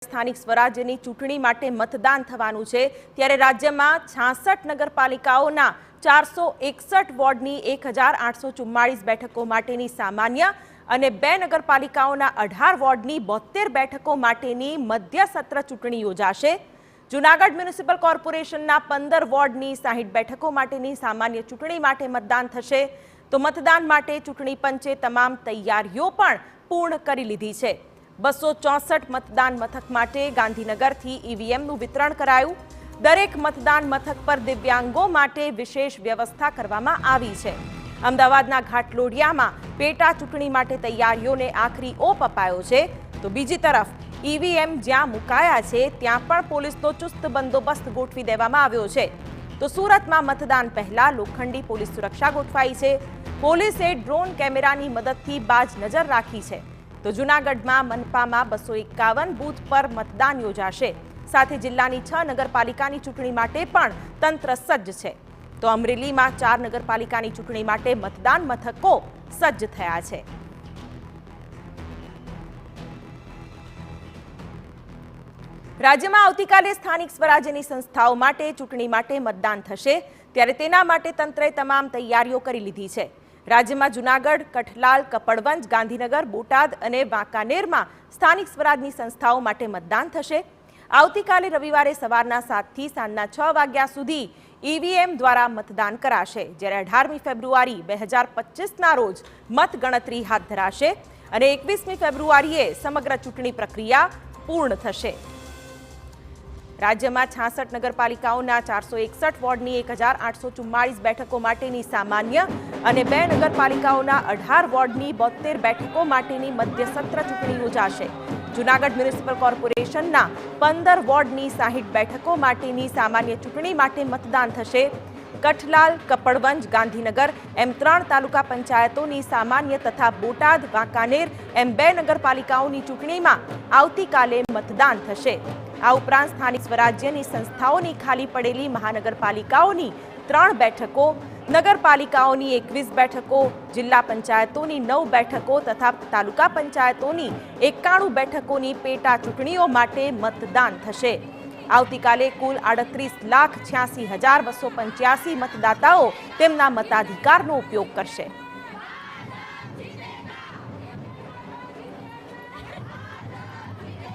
સ્થાનિક સ્વરાજ્યની ચૂંટણી માટે મતદાન થવાનું છે ત્યારે રાજ્યમાં 66 નગરપાલિકાઓના 461 વોર્ડની 1844 બેઠકો માટેની સામાન્ય અને 2 નગરપાલિકાઓના 18 વોર્ડની 72 બેઠકો માટેની મધ્ય સત્ર ચૂંટણી યોજાશે। જૂનાગઢ મ્યુનિસિપલ કોર્પોરેશનના 15 વોર્ડની 60 બેઠકો માટેની સામાન્ય ચૂંટણી માટે મતદાન થશે તો મતદાન માટે ચૂંટણી પંચે તમામ તૈયારીઓ પણ પૂર્ણ કરી લીધી છે। 264 મતદાન મથક માટે ગાંધીનગરથી ઈવીએમનું વિતરણ કરાયું। દરેક મતદાન મથક પર દિવ્યાંગો માટે વિશેષ વ્યવસ્થા કરવામાં આવી છે। અમદાવાદના ઘાટલોડિયામાં પેટા ચૂંટણી માટે તૈયારીઓને આખરી ઓપ અપાયો છે તો બીજી તરફ ઈવીએમ જ્યાં મુકાયા છે ત્યાં પણ પોલીસનો ચુસ્ત બંદોબસ્ત ગોઠવી દેવામાં આવ્યો છે તો સુરતમાં મતદાન પહેલા લોખંડી પોલીસ સુરક્ષા ગોઠવાઈ છે। પોલીસે ડ્રોન કેમેરાની મદદથી બાજ નજર રાખી છે તો જૂનાગઢમાં મનપામાં 251 બૂથ પર મતદાન યોજાશે। સાથે જિલ્લાની 6 નગરપાલિકાની ચૂંટણી માટે પણ તંત્ર સજ્જ છે તો અમરેલીમાં 4 નગરપાલિકાની ચૂંટણી માટે મતદાન મથકો સજ્જ થયા છે। રાજ્યમાં આવતીકાલે સ્થાનિક સ્વરાજ્યની સંસ્થાઓ માટે ચૂંટણી માટે મતદાન થશે ત્યારે તેના માટે તંત્રએ તમામ તૈયારીઓ કરી લીધી છે। રાજ્યમાં જૂનાગઢ, કઠલાલ, કપડવંજ, ગાંધીનગર, બોટાદ અને વાંકાનેરમાં સ્થાનિક સ્વરાજની સંસ્થાઓ માટે મતદાન થશે। આવતીકાલે રવિવારે સવારના 7 થી સાંજના 6 વાગ્યા સુધી ઈવીએમ દ્વારા મતદાન કરાશે જ્યારે 18મી ફેબ્રુઆરી 2025ના રોજ મતગણતરી હાથ ધરાશે અને 21મી ફેબ્રુઆરીએ સમગ્ર ચૂંટણી પ્રક્રિયા પૂર્ણ થશે। રાજ્યમાં 66 નગરપાલિકાઓના 461 વોર્ડની 1844 બેઠકો માટેની સામાન્ય અને 2 નગરપાલિકાઓના 18 વોર્ડની 72 બેઠકો માટેની મધ્ય સત્ર ચૂંટણી યોજાશે। જૂનાગઢ મ્યુનિસિપલ કોર્પોરેશનના 15 વોર્ડની 60 બેઠકો માટેની સામાન્ય ચૂંટણી માટે મતદાન થશે। કઠલાલ, કપડવંજ, ગાંધીનગર એમ 3 તાલુકા પંચાયતોની સામાન્ય તથા બોટાદ, વાંકાનેર એમ 2 નગરપાલિકાઓની ચૂંટણીમાં આવતીકાલે મતદાન થશે। આ ઉપરાંત સ્થાનિક સ્વરાજ્યની સંસ્થાઓની ખાલી પડેલી મહાનગરપાલિકાઓની 3 બેઠકો, નગરપાલિકાઓની 21 બેઠકો, જિલ્લા પંચાયતોની 9 બેઠકો તથા તાલુકા પંચાયતોની 91 બેઠકોની પેટા ચૂંટણીઓ માટે મતદાન થશે। આવતીકાલે કુલ 38,86,285 મતદાતાઓ તેમના મતાધિકારનો ઉપયોગ કરશે।